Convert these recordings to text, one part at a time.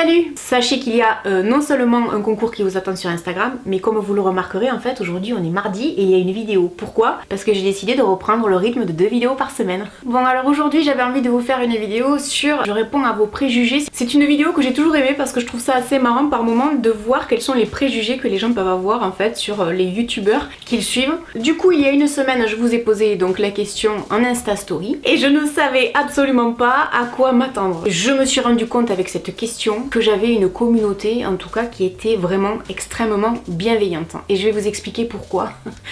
Salut! Sachez qu'il y a non seulement un concours qui vous attend sur Instagram, mais comme vous le remarquerez, en fait, aujourd'hui on est mardi et il y a une vidéo. Pourquoi? Parce que j'ai décidé de reprendre le rythme de 2 vidéos par semaine. Bon, alors aujourd'hui j'avais envie de vous faire une vidéo sur je réponds à vos préjugés. C'est une vidéo que j'ai toujours aimée parce que je trouve ça assez marrant par moment de voir quels sont les préjugés que les gens peuvent avoir en fait sur les youtubeurs qu'ils suivent. Du coup, il y a une semaine, je vous ai posé donc la question en Insta Story et je ne savais absolument pas à quoi m'attendre. Je me suis rendu compte avec cette question que j'avais une communauté en tout cas qui était vraiment extrêmement bienveillante et je vais vous expliquer pourquoi.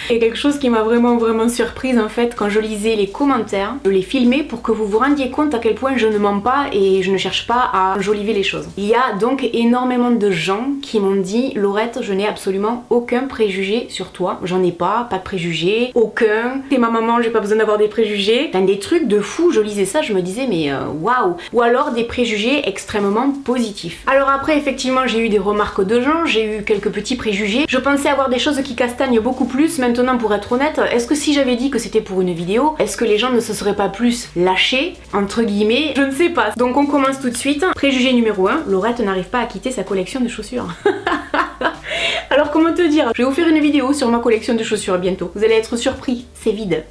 Et quelque chose qui m'a vraiment surprise en fait quand je lisais les commentaires, je les filmais pour que vous vous rendiez compte à quel point je ne mens pas et je ne cherche pas à enjoliver les choses. Il y a donc énormément de gens qui m'ont dit Laurette, je n'ai absolument aucun préjugé sur toi, j'en ai pas de préjugés, aucun, t'es ma maman, j'ai pas besoin d'avoir des préjugés, enfin, des trucs de fou. Je lisais ça, je me disais mais waouh, ou alors des préjugés extrêmement positifs. Alors après effectivement j'ai eu des remarques de gens, j'ai eu quelques petits préjugés, je pensais avoir des choses qui castagnent beaucoup plus. Maintenant, pour être honnête, est-ce que si j'avais dit que c'était pour une vidéo, est-ce que les gens ne se seraient pas plus lâchés, entre guillemets? Je ne sais pas. Donc on commence tout de suite. Préjugé numéro 1, Laurette n'arrive pas à quitter sa collection de chaussures. Alors comment te dire, je vais vous faire une vidéo sur ma collection de chaussures bientôt. Vous allez être surpris, c'est vide.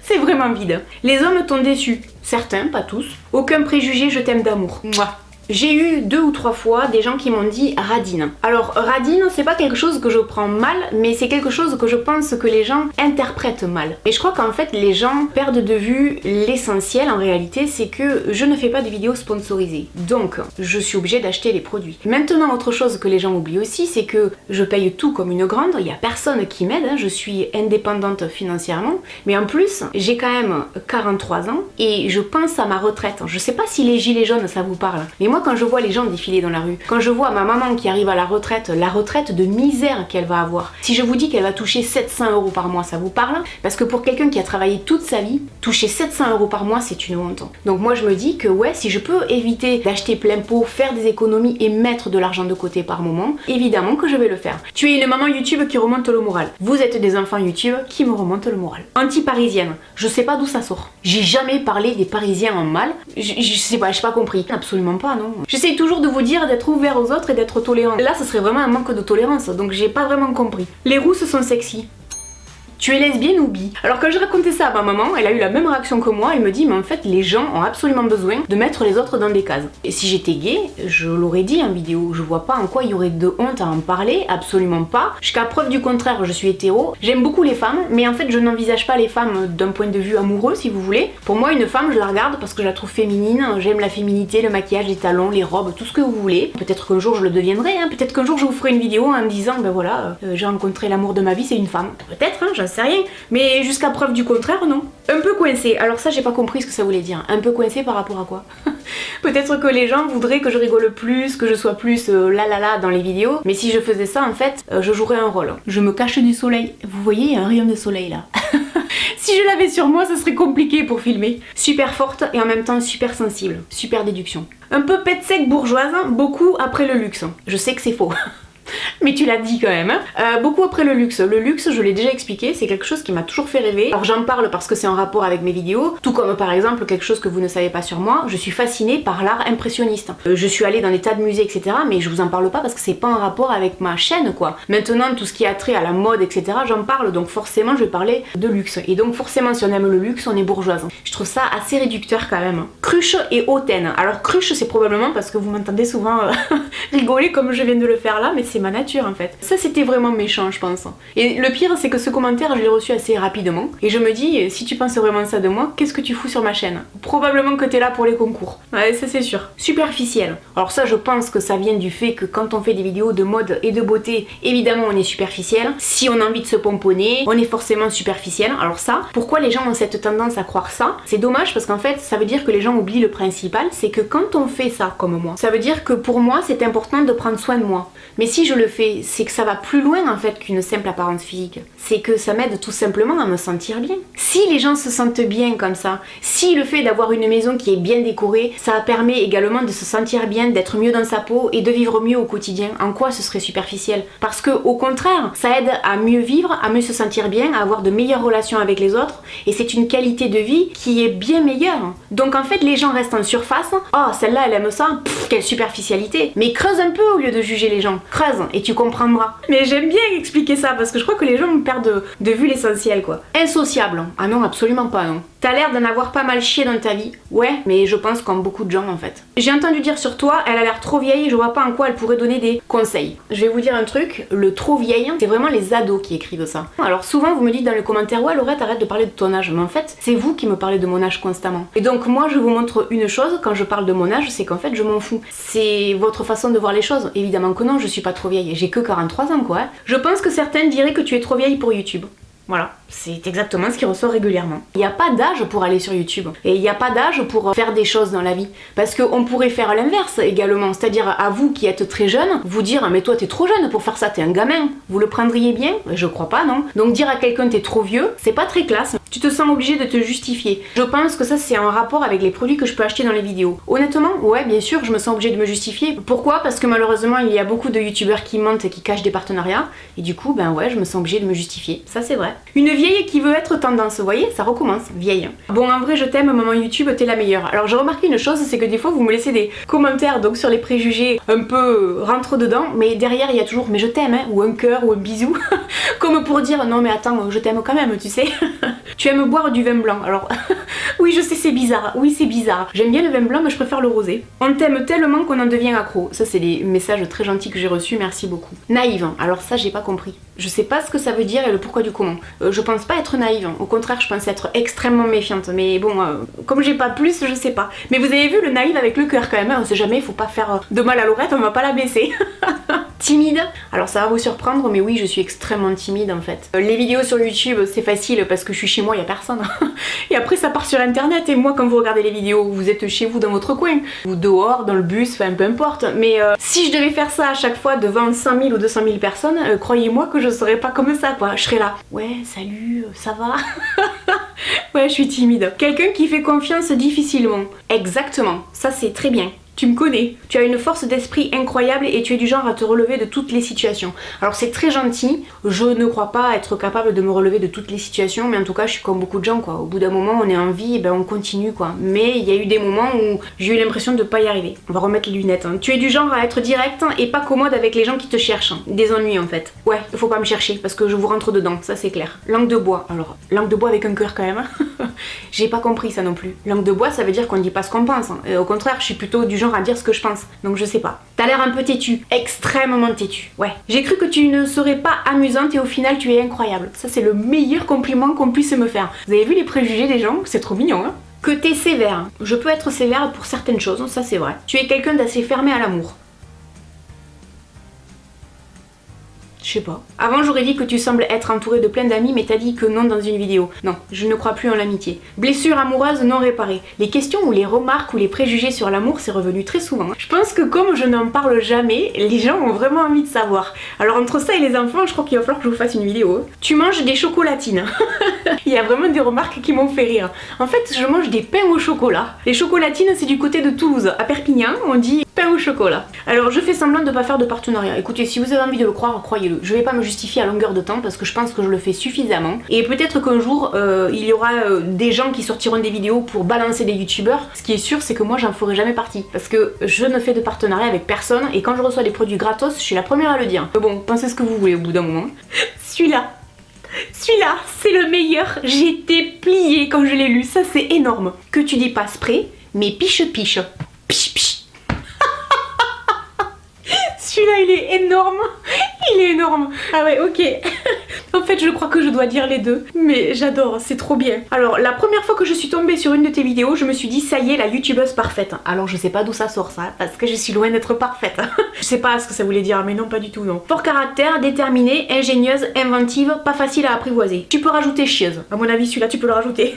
C'est vraiment vide. Les hommes t'ont déçu. Certains, pas tous. Aucun préjugé, je t'aime d'amour. Moi. J'ai eu 2 ou 3 fois des gens qui m'ont dit radine. Alors radine, c'est pas quelque chose que je prends mal, mais c'est quelque chose que je pense que les gens interprètent mal. Et je crois qu'en fait les gens perdent de vue l'essentiel en réalité, c'est que je ne fais pas de vidéos sponsorisées. Donc je suis obligée d'acheter les produits. Maintenant, autre chose que les gens oublient aussi, c'est que je paye tout comme une grande, il y a personne qui m'aide, hein. Je suis indépendante financièrement, mais en plus j'ai quand même 43 ans et je pense à ma retraite. Je sais pas si les gilets jaunes ça vous parle, mais moi quand je vois les gens défiler dans la rue, quand je vois ma maman qui arrive à la retraite de misère qu'elle va avoir, si je vous dis qu'elle va toucher 700 € par mois, ça vous parle? Parce que pour quelqu'un qui a travaillé toute sa vie, toucher 700 € par mois, c'est une honte. Donc moi je me dis que ouais, si je peux éviter d'acheter plein pot, faire des économies et mettre de l'argent de côté par moment, évidemment que je vais le faire. Tu es une maman YouTube qui remonte le moral. Vous êtes des enfants YouTube qui me remontent le moral. Anti-parisienne, je sais pas d'où ça sort. J'ai jamais parlé des Parisiens en mal. Je sais pas, j'ai pas compris. Absolument pas, non. J'essaye toujours de vous dire d'être ouvert aux autres et d'être tolérant. Là, ce serait vraiment un manque de tolérance, donc j'ai pas vraiment compris. Les rousses sont sexy. Tu es lesbienne ou bi? Alors quand je racontais ça à ma maman, elle a eu la même réaction que moi, elle me dit mais en fait les gens ont absolument besoin de mettre les autres dans des cases. Et si j'étais gay, je l'aurais dit en vidéo, je vois pas en quoi il y aurait de honte à en parler, absolument pas. Jusqu'à preuve du contraire, je suis hétéro, j'aime beaucoup les femmes, mais en fait je n'envisage pas les femmes d'un point de vue amoureux si vous voulez. Pour moi une femme je la regarde parce que je la trouve féminine, j'aime la féminité, le maquillage, les talons, les robes, tout ce que vous voulez. Peut-être qu'un jour je le deviendrai, hein. Peut-être qu'un jour je vous ferai une vidéo en me disant ben voilà, j'ai rencontré l'amour de ma vie, c'est une femme. Peut-être, hein, j'en sais rien, mais jusqu'à preuve du contraire, non. Un peu coincé, alors ça j'ai pas compris ce que ça voulait dire. Un peu coincé par rapport à quoi? Peut-être que les gens voudraient que je rigole plus, que je sois plus la dans les vidéos, mais si je faisais ça en fait, je jouerais un rôle. Je me cache du soleil. Vous voyez, il y a un rayon de soleil là. Si je l'avais sur moi, ça serait compliqué pour filmer. Super forte et en même temps super sensible. Super déduction. Un peu pète sec bourgeoise, beaucoup après le luxe. Je sais que c'est faux. Mais tu l'as dit quand même, hein. Beaucoup après le luxe. Le luxe, je l'ai déjà expliqué, c'est quelque chose qui m'a toujours fait rêver. Alors j'en parle parce que c'est en rapport avec mes vidéos, tout comme par exemple quelque chose que vous ne savez pas sur moi, je suis fascinée par l'art impressionniste. Je suis allée dans des tas de musées, etc. Mais je vous en parle pas parce que c'est pas en rapport avec ma chaîne, quoi. Maintenant, tout ce qui a trait à la mode, etc., j'en parle, donc forcément je vais parler de luxe. Et donc forcément, si on aime le luxe, on est bourgeoise. Je trouve ça assez réducteur quand même. Cruche et hautaine. Alors cruche, c'est probablement parce que vous m'entendez souvent rigoler comme je viens de le faire là, mais c'est ma nature en fait. Ça c'était vraiment méchant je pense. Et le pire c'est que ce commentaire je l'ai reçu assez rapidement et je me dis si tu penses vraiment ça de moi, qu'est-ce que tu fous sur ma chaîne? Probablement que t'es là pour les concours. Ouais, ça c'est sûr. Superficiel. Alors ça je pense que ça vient du fait que quand on fait des vidéos de mode et de beauté, évidemment on est superficiel. Si on a envie de se pomponner, on est forcément superficiel. Alors ça, pourquoi les gens ont cette tendance à croire ça? C'est dommage parce qu'en fait ça veut dire que les gens oublient le principal, c'est que quand on fait ça comme moi, ça veut dire que pour moi c'est important de prendre soin de moi. Mais si je le fais, c'est que ça va plus loin en fait qu'une simple apparence physique. C'est que ça m'aide tout simplement à me sentir bien. Si les gens se sentent bien comme ça, si le fait d'avoir une maison qui est bien décorée, ça permet également de se sentir bien, d'être mieux dans sa peau et de vivre mieux au quotidien, en quoi ce serait superficiel? Parce que au contraire, ça aide à mieux vivre, à mieux se sentir bien, à avoir de meilleures relations avec les autres, et c'est une qualité de vie qui est bien meilleure. Donc en fait, les gens restent en surface. Oh, celle-là, elle aime ça, quelle superficialité. Mais creuse un peu au lieu de juger les gens. Creuse et tu comprendras. Mais j'aime bien expliquer ça parce que je crois que les gens perdent de vue l'essentiel, quoi. Insociable. Ah non, absolument pas, non. T'as l'air d'en avoir pas mal chié dans ta vie. Ouais, mais je pense comme beaucoup de gens en fait. J'ai entendu dire sur toi, elle a l'air trop vieille, je vois pas en quoi elle pourrait donner des conseils. Je vais vous dire un truc, le trop vieille, c'est vraiment les ados qui écrivent ça. Alors souvent vous me dites dans les commentaires, ouais Laurette, arrête de parler de ton âge. Mais en fait, c'est vous qui me parlez de mon âge constamment. Et donc moi je vous montre une chose, quand je parle de mon âge, c'est qu'en fait je m'en fous. C'est votre façon de voir les choses. Évidemment que non, je suis pas trop vieille, j'ai que 43 ans quoi. Je pense que certaines diraient que tu es trop vieille pour YouTube. Voilà, c'est exactement ce qui ressort régulièrement. Il n'y a pas d'âge pour aller sur YouTube. Et il n'y a pas d'âge pour faire des choses dans la vie. Parce qu'on pourrait faire l'inverse également. C'est-à-dire à vous qui êtes très jeune, vous dire mais toi t'es trop jeune pour faire ça, t'es un gamin. Vous le prendriez bien? Je crois pas, non. Donc dire à quelqu'un t'es trop vieux, c'est pas très classe. Tu te sens obligé de te justifier. Je pense que ça c'est en rapport avec les produits que je peux acheter dans les vidéos. Honnêtement, ouais bien sûr, je me sens obligée de me justifier. Pourquoi? Parce que malheureusement il y a beaucoup de youtubeurs qui mentent et qui cachent des partenariats. Et du coup, ben ouais, je me sens obligée de me justifier. Ça c'est vrai. Une vieille qui veut être tendance, vous voyez, ça recommence, vieille. Bon, en vrai, je t'aime, maman YouTube, t'es la meilleure. Alors, j'ai remarqué une chose, c'est que des fois, vous me laissez des commentaires donc sur les préjugés un peu rentre dedans, mais derrière, il y a toujours, mais je t'aime, hein, ou un cœur, ou un bisou, comme pour dire, non, mais attends, je t'aime quand même, tu sais. Tu aimes boire du vin blanc, alors, oui, je sais, c'est bizarre, oui, c'est bizarre. J'aime bien le vin blanc, mais je préfère le rosé. On t'aime tellement qu'on en devient accro. Ça, c'est des messages très gentils que j'ai reçus, merci beaucoup. Naïve, alors ça, j'ai pas compris. Je sais pas ce que ça veut dire et le pourquoi du comment. Je pense pas être naïve, au contraire je pense être extrêmement méfiante, mais bon, comme j'ai pas plus, je sais pas. Mais vous avez vu le naïve avec le cœur quand même, hein, on sait jamais, faut pas faire de mal à Laurette, on va pas la blesser. Timide? Alors ça va vous surprendre, mais oui, je suis extrêmement timide en fait. Les vidéos sur YouTube, c'est facile parce que je suis chez moi, y a personne. Et après ça part sur internet, et moi quand vous regardez les vidéos, vous êtes chez vous dans votre coin, ou dehors, dans le bus, enfin peu importe. Mais si je devais faire ça à chaque fois devant 100 000 ou 200 000 personnes, croyez-moi que je serais pas comme ça quoi. Je serais là, ouais, salut, ça va? Ouais, je suis timide. Quelqu'un qui fait confiance difficilement. Exactement, ça c'est très bien. Tu me connais, tu as une force d'esprit incroyable et tu es du genre à te relever de toutes les situations. Alors c'est très gentil, je ne crois pas être capable de me relever de toutes les situations, mais en tout cas je suis comme beaucoup de gens quoi. Au bout d'un moment on est en vie et ben on continue quoi. Mais il y a eu des moments où j'ai eu l'impression de pas y arriver. On va remettre les lunettes. Hein. Tu es du genre à être direct et pas commode avec les gens qui te cherchent. Des ennuis en fait. Ouais, faut pas me chercher parce que je vous rentre dedans, ça c'est clair. Langue de bois, alors langue de bois avec un cœur quand même. J'ai pas compris ça non plus. Langue de bois ça veut dire qu'on dit pas ce qu'on pense. Hein. Au contraire je suis plutôt du genre à dire ce que je pense, donc je sais pas. T'as l'air un peu têtu, extrêmement têtu, ouais. J'ai cru que tu ne serais pas amusante et au final tu es incroyable. Ça c'est le meilleur compliment qu'on puisse me faire. Vous avez vu les préjugés des gens? C'est trop mignon, hein. Que t'es sévère. Je peux être sévère pour certaines choses, ça c'est vrai. Tu es quelqu'un d'assez fermé à l'amour. Je sais pas. Avant j'aurais dit que tu sembles être entouré de plein d'amis, mais t'as dit que non dans une vidéo. Non, je ne crois plus en l'amitié. Blessure amoureuse non réparée. Les questions ou les remarques ou les préjugés sur l'amour, c'est revenu très souvent. Je pense que comme je n'en parle jamais, les gens ont vraiment envie de savoir. Alors entre ça et les enfants, je crois qu'il va falloir que je vous fasse une vidéo. Tu manges des chocolatines. Il y a vraiment des remarques qui m'ont fait rire. En fait, je mange des pains au chocolat. Les chocolatines, c'est du côté de Toulouse. À Perpignan, on dit pain au chocolat. Alors je fais semblant de pas faire de partenariat. Écoutez, si vous avez envie de le croire, croyez-le. Je vais pas me justifier à longueur de temps parce que je pense que je le fais suffisamment. Et peut-être qu'un jour, il y aura des gens qui sortiront des vidéos pour balancer des youtubeurs. Ce qui est sûr, c'est que moi, j'en ferai jamais partie. Parce que je ne fais de partenariat avec personne. Et quand je reçois des produits gratos, je suis la première à le dire. Mais bon, pensez ce que vous voulez au bout d'un moment. Celui-là, c'est le meilleur. J'ai été pliée quand je l'ai lu. Ça, c'est énorme. Que tu dis pas spray, mais piche-piche. Piche-piche. Celui-là il est énorme, il est énorme. Ah ouais, ok. En fait, je crois que je dois dire les deux, mais j'adore, c'est trop bien. Alors, la première fois que je suis tombée sur une de tes vidéos, je me suis dit, ça y est, la youtubeuse parfaite. Alors, je sais pas d'où ça sort ça, parce que je suis loin d'être parfaite. Je sais pas ce que ça voulait dire, mais non, pas du tout, non. Fort caractère, déterminée, ingénieuse, inventive, pas facile à apprivoiser. Tu peux rajouter chieuse. À mon avis, celui-là, tu peux le rajouter.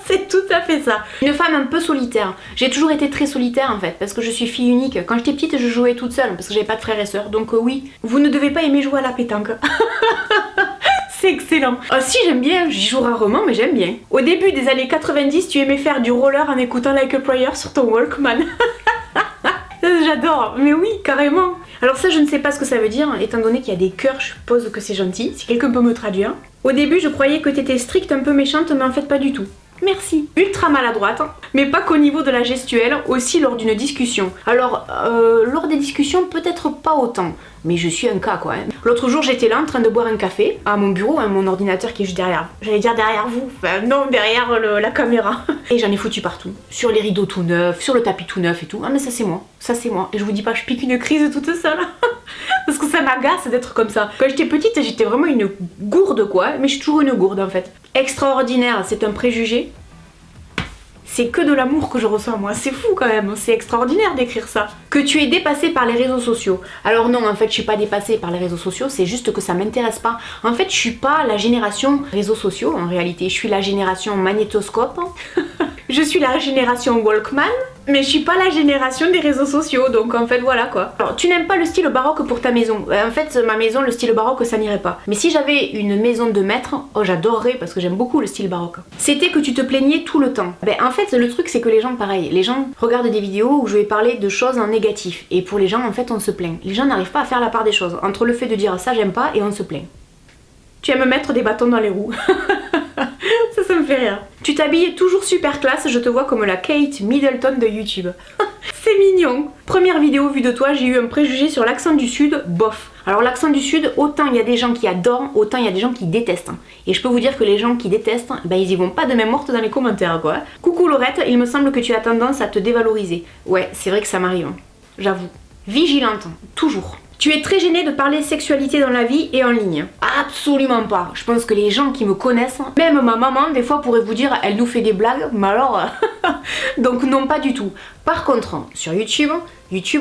C'est tout à fait ça. Une femme un peu solitaire. J'ai toujours été très solitaire en fait, parce que je suis fille unique. Quand j'étais petite, je jouais toute seule, parce que j'avais pas de frères et sœurs. Donc oui, vous ne devez pas aimer jouer à la pétanque. C'est excellent. Si, j'aime bien, j'y joue rarement, mais j'aime bien. Au début des années 90, tu aimais faire du roller en écoutant Like a Prayer sur ton Walkman. J'adore, mais oui, carrément. Alors ça, je ne sais pas ce que ça veut dire, étant donné qu'il y a des cœurs, je suppose que c'est gentil. Si quelqu'un peut me traduire. Au début, je croyais que t'étais stricte, un peu méchante, mais en fait pas du tout. Merci. Ultra maladroite, mais pas qu'au niveau de la gestuelle, aussi lors d'une discussion. Alors, lors des discussions, peut-être pas autant, mais je suis un cas quoi. L'autre jour, j'étais là en train de boire un café à mon bureau, mon ordinateur qui est juste derrière. J'allais dire derrière vous, enfin non, derrière la caméra. Et j'en ai foutu partout. Sur les rideaux tout neufs, sur le tapis tout neuf et tout. Ah mais ça c'est moi, ça c'est moi. Et je vous dis pas, je pique une crise toute seule. Parce que ça m'agace d'être comme ça. Quand j'étais petite, j'étais vraiment une gourde quoi, mais je suis toujours une gourde en fait. Extraordinaire, c'est un préjugé. C'est que de l'amour que je reçois moi, c'est fou quand même, c'est extraordinaire d'écrire ça. Que tu es dépassée par les réseaux sociaux. Alors non, en fait je suis pas dépassée par les réseaux sociaux, c'est juste que ça m'intéresse pas. En fait je suis pas la génération réseaux sociaux en réalité, je suis la génération magnétoscope. Je suis la génération Walkman, mais je suis pas la génération des réseaux sociaux, donc en fait voilà quoi. Alors tu n'aimes pas le style baroque pour ta maison. En fait ma maison, le style baroque ça n'irait pas. Mais si j'avais une maison de maître, oh j'adorerais parce que j'aime beaucoup le style baroque. C'était que tu te plaignais tout le temps. Ben en fait le truc c'est que les gens pareil, les gens regardent des vidéos où je vais parler de choses en négatif. Et pour les gens en fait on se plaint. Les gens n'arrivent pas à faire la part des choses. Entre le fait de dire ça j'aime pas et on se plaint. Tu aimes mettre des bâtons dans les roues. Ça me fait rire. Tu t'habilles toujours super classe, je te vois comme la Kate Middleton de YouTube. C'est mignon. Première vidéo vue de toi, j'ai eu un préjugé sur l'accent du sud, bof. Alors l'accent du sud, autant il y a des gens qui adorent, autant il y a des gens qui détestent. Et je peux vous dire que les gens qui détestent, ben ils y vont pas de même morte dans les commentaires quoi. Coucou Laurette, il me semble que tu as tendance à te dévaloriser. Ouais, c'est vrai que ça m'arrive, j'avoue. Vigilante, toujours. Tu es très gênée de parler sexualité dans la vie et en ligne. Absolument pas. Je pense que les gens qui me connaissent, même ma maman, des fois pourrait vous dire elle nous fait des blagues, mais alors... Donc non, pas du tout. Par contre, sur YouTube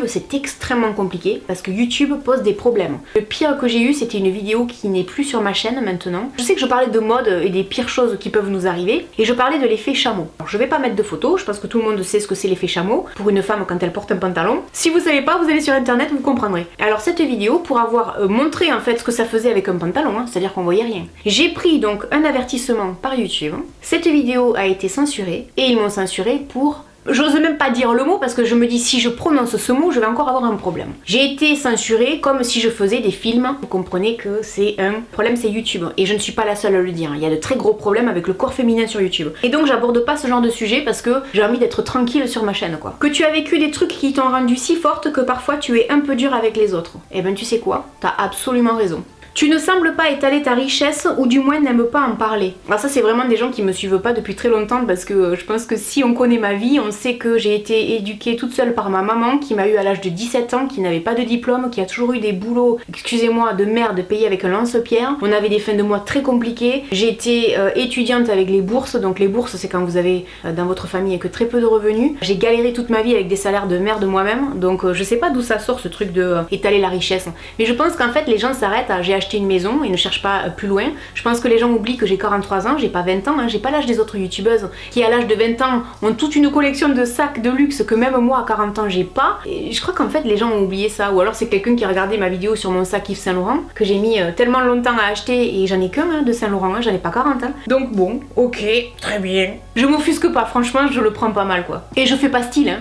c'est extrêmement compliqué parce que YouTube pose des problèmes. Le pire que j'ai eu, c'était une vidéo qui n'est plus sur ma chaîne maintenant. Je sais que je parlais de mode et des pires choses qui peuvent nous arriver et je parlais de l'effet chameau. Alors, je vais pas mettre de photos, je pense que tout le monde sait ce que c'est l'effet chameau pour une femme quand elle porte un pantalon. Si vous savez pas, vous allez sur internet, vous comprendrez. Alors cette vidéo, pour avoir montré en fait ce que ça faisait avec un pantalon, c'est-à-dire qu'on voyait rien. J'ai pris donc un avertissement par YouTube. Cette vidéo a été censurée et ils m'ont censuré pour... J'ose même pas dire le mot parce que je me dis si je prononce ce mot, je vais encore avoir un problème. J'ai été censurée comme si je faisais des films. Vous comprenez que c'est un problème, c'est YouTube. Et je ne suis pas la seule à le dire. Il y a de très gros problèmes avec le corps féminin sur YouTube. Et donc j'aborde pas ce genre de sujet parce que j'ai envie d'être tranquille sur ma chaîne quoi. Que tu as vécu des trucs qui t'ont rendu si forte que parfois tu es un peu dure avec les autres. Eh ben tu sais quoi, t'as absolument raison. Tu ne sembles pas étaler ta richesse ou du moins n'aimes pas en parler. Alors ça c'est vraiment des gens qui me suivent pas depuis très longtemps parce que je pense que si on connaît ma vie, on sait que j'ai été éduquée toute seule par ma maman qui m'a eu à l'âge de 17 ans, qui n'avait pas de diplôme, qui a toujours eu des boulots, excusez-moi, de merde payés avec un lance-pierre. On avait des fins de mois très compliquées. J'ai été étudiante avec les bourses, donc les bourses c'est quand vous avez dans votre famille que très peu de revenus. J'ai galéré toute ma vie avec des salaires de merde moi-même, donc je sais pas d'où ça sort ce truc de étaler la richesse. Mais je pense qu'en fait les gens s'arrêtent à j'ai acheté une maison et ne cherche pas plus loin. Je pense que les gens oublient que j'ai 43 ans, j'ai pas 20 ans, j'ai pas l'âge des autres youtubeuses qui à l'âge de 20 ans ont toute une collection de sacs de luxe que même moi à 40 ans j'ai pas. Et je crois qu'en fait les gens ont oublié ça, ou alors c'est quelqu'un qui a regardé ma vidéo sur mon sac Yves Saint Laurent que j'ai mis tellement longtemps à acheter et j'en ai qu'un de Saint Laurent, j'en ai pas 40 ans. Donc bon, ok, très bien. Je m'offusque pas, franchement je le prends pas mal quoi. Et je fais pas style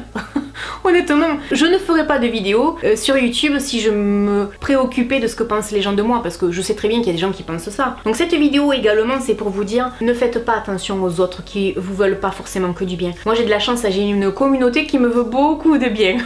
honnêtement, je ne ferai pas de vidéo sur YouTube si je me préoccupais de ce que pensent les gens de moi parce que je sais très bien qu'il y a des gens qui pensent ça. Donc cette vidéo également c'est pour vous dire ne faites pas attention aux autres qui vous veulent pas forcément que du bien. Moi j'ai de la chance, j'ai une communauté qui me veut beaucoup de bien.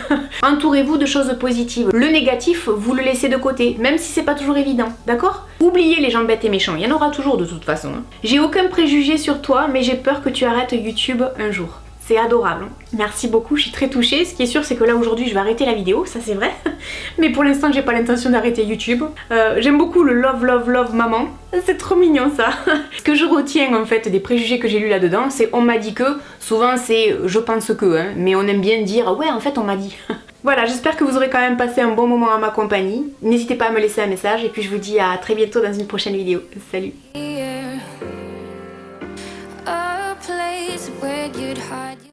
Entourez-vous de choses positives. Le négatif, vous le laissez de côté, même si c'est pas toujours évident, d'accord? Oubliez les gens bêtes et méchants, il y en aura toujours de toute façon. J'ai aucun préjugé sur toi mais j'ai peur que tu arrêtes YouTube un jour. c'est adorable. Merci beaucoup, je suis très touchée. Ce qui est sûr, c'est que là aujourd'hui je vais arrêter la vidéo, ça c'est vrai. Mais pour l'instant j'ai pas l'intention d'arrêter YouTube. J'aime beaucoup le love love love maman. C'est trop mignon ça. Ce que je retiens en fait des préjugés que j'ai lus là-dedans, c'est on m'a dit que, souvent c'est je pense que, hein, mais on aime bien dire ouais en fait on m'a dit. Voilà, j'espère que vous aurez quand même passé un bon moment à ma compagnie. N'hésitez pas à me laisser un message et puis je vous dis à très bientôt dans une prochaine vidéo. Salut!